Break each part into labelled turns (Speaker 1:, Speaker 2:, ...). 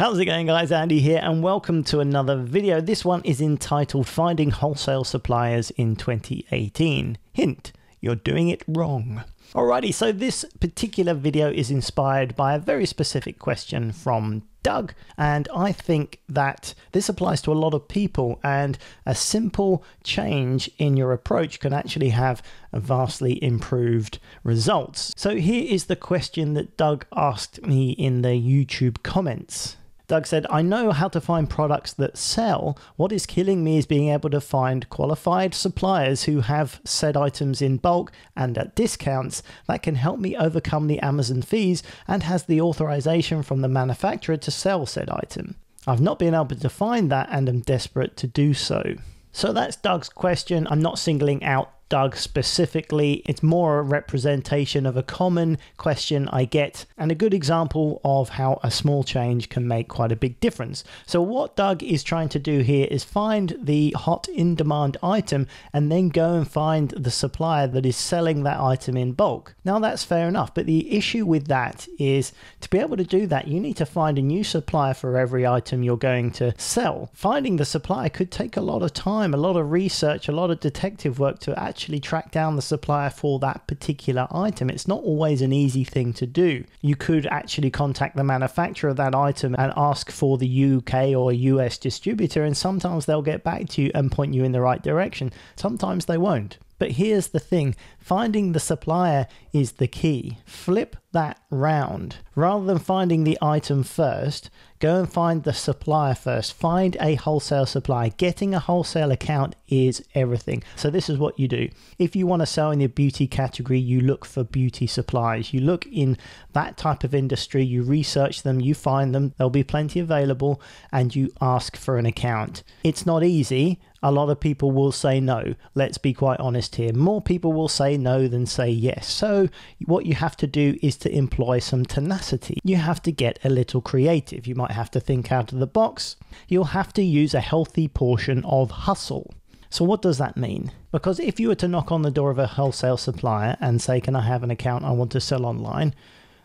Speaker 1: How's it going, guys? Andy here and welcome to another video. This one is entitled Finding Wholesale Suppliers in 2018. Hint, you're doing it wrong. Alrighty, so this particular video is inspired by a very specific question from Doug, and I think that this applies to a lot of people, and a simple change in your approach can actually have a vastly improved results. So here is the question that Doug asked me in the YouTube comments. Doug said, I know how to find products that sell. What is killing me is being able to find qualified suppliers who have said items in bulk and at discounts that can help me overcome the Amazon fees and has the authorization from the manufacturer to sell said item. I've not been able to find that and am desperate to do so. So that's Doug's question. I'm not singling out Doug specifically. It's more a representation of a common question I get and a good example of how a small change can make quite a big difference. So what Doug is trying to do here is find the hot in-demand item and then go and find the supplier that is selling that item in bulk. Now that's fair enough, but the issue with that is to be able to do that, you need to find a new supplier for every item you're going to sell. Finding the supplier could take a lot of time, a lot of research, a lot of detective work to actually track down the supplier for that particular item. It's not always an easy thing to do. You could actually contact the manufacturer of that item and ask for the UK or US distributor, and sometimes they'll get back to you and point you in the right direction. Sometimes they won't. But here's the thing, finding the supplier is the key. Flip that round. Rather than finding the item first, go and find the supplier first. Find a wholesale supplier. Getting a wholesale account is everything. So this is what you do. If you want to sell in the beauty category, you look for beauty supplies. You look in that type of industry, you research them, you find them, there'll be plenty available, and you ask for an account. It's not easy. A lot of people will say no. Let's be quite honest here. More people will say no than say yes. So what you have to do is to employ some tenacity. You have to get a little creative. You might have to think out of the box. You'll have to use a healthy portion of hustle. So what does that mean? Because if you were to knock on the door of a wholesale supplier and say, can I have an account I want to sell online?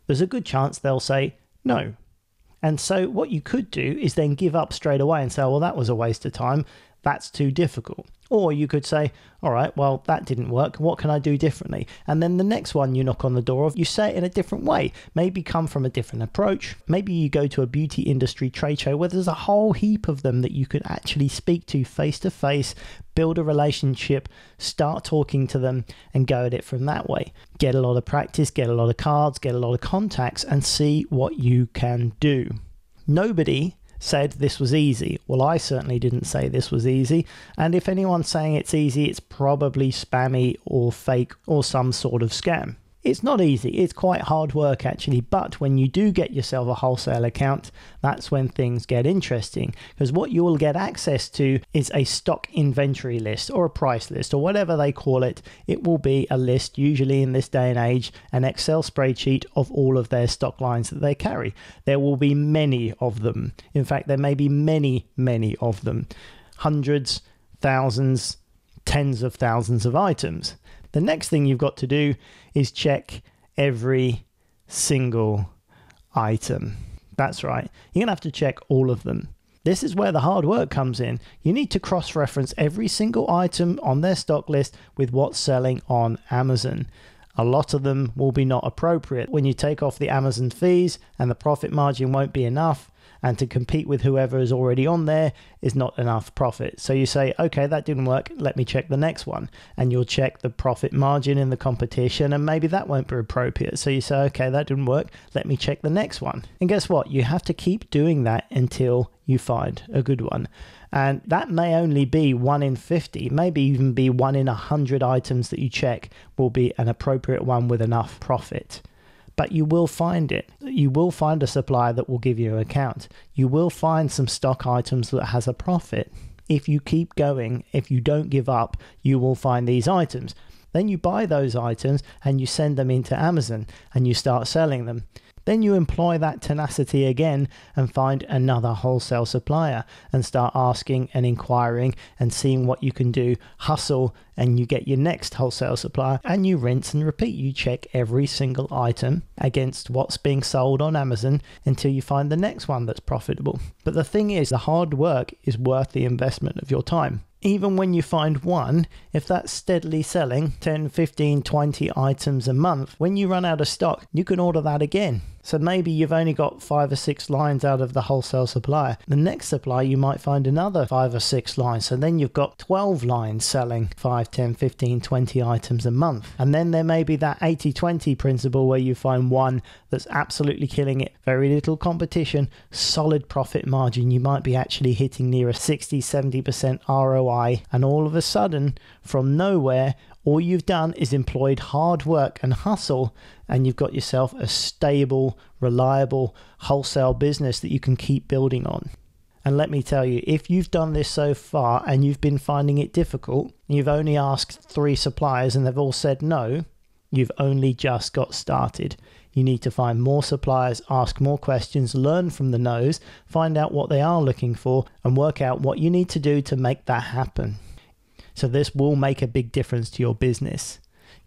Speaker 1: There's a good chance they'll say no. And so what you could do is then give up straight away and say, well, that was a waste of time. That's too difficult. Or you could say, all right, well, that didn't work. What can I do differently? And then the next one you knock on the door of, you say it in a different way. Maybe come from a different approach. Maybe you go to a beauty industry trade show where there's a whole heap of them that you could actually speak to face, build a relationship, start talking to them and go at it from that way. Get a lot of practice, get a lot of cards, get a lot of contacts and see what you can do. Nobody said this was easy. Well, I certainly didn't say this was easy, and if anyone's saying it's easy, it's probably spammy or fake or some sort of scam. It's not easy, it's quite hard work actually, but when you do get yourself a wholesale account, that's when things get interesting, because what you will get access to is a stock inventory list or a price list or whatever they call it. It will be a list, usually in this day and age, an Excel spreadsheet of all of their stock lines that they carry. There will be many of them. In fact, there may be many of them. Hundreds, thousands, tens of thousands of items. The next thing you've got to do is check every single item. That's right. You're going to have to check all of them. This is where the hard work comes in. You need to cross-reference every single item on their stock list with what's selling on Amazon. A lot of them will be not appropriate. When you take off the Amazon fees and the profit margin won't be enough, and to compete with whoever is already on there is not enough profit. So you say, okay, that didn't work, let me check the next one. And you'll check the profit margin in the competition and maybe that won't be appropriate. So you say, okay, that didn't work, let me check the next one. And guess what? You have to keep doing that until you find a good one. And that may only be 1 in 50, maybe even be 1 in 100 items that you check will be an appropriate one with enough profit. But you will find it. You will find a supplier that will give you an account. You will find some stock items that has a profit. If you keep going, if you don't give up, you will find these items. Then you buy those items and you send them into Amazon and you start selling them. Then you employ that tenacity again and find another wholesale supplier and start asking and inquiring and seeing what you can do. Hustle, and you get your next wholesale supplier, and you rinse and repeat. You check every single item against what's being sold on Amazon until you find the next one that's profitable. But the thing is, the hard work is worth the investment of your time. Even when you find one, if that's steadily selling 10, 15, 20 items a month, when you run out of stock, you can order that again. So maybe you've only got 5 or 6 lines out of the wholesale supplier. The next supplier, you might find another 5 or 6 lines. So then you've got 12 lines selling 5, 10, 15, 20 items a month. And then there may be that 80-20 principle where you find one that's absolutely killing it. Very little competition, solid profit margin. You might be actually hitting near a 60, 70% ROI. And all of a sudden, from nowhere, all you've done is employed hard work and hustle, and you've got yourself a stable, reliable wholesale business that you can keep building on. And let me tell you, if you've done this so far and you've been finding it difficult, you've only asked 3 suppliers and they've all said no, you've only just got started. You need to find more suppliers, ask more questions, learn from the no's, find out what they are looking for, and work out what you need to do to make that happen. So this will make a big difference to your business.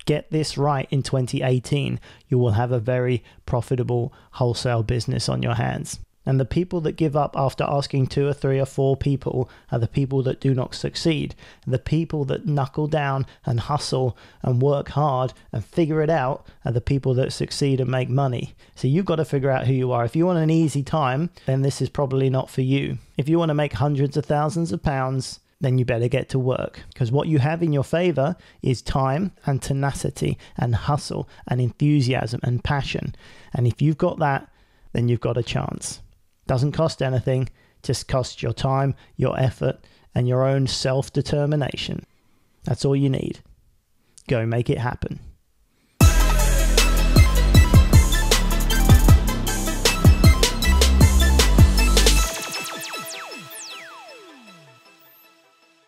Speaker 1: Get this right in 2018. You will have a very profitable wholesale business on your hands. And the people that give up after asking 2 or 3 or 4 people are the people that do not succeed. The people that knuckle down and hustle and work hard and figure it out are the people that succeed and make money. So you've got to figure out who you are. If you want an easy time, then this is probably not for you. If you want to make hundreds of thousands of pounds, then you better get to work, because what you have in your favor is time and tenacity and hustle and enthusiasm and passion. And if you've got that, then you've got a chance. Doesn't cost anything, just costs your time, your effort, and your own self-determination. That's all you need. Go make it happen.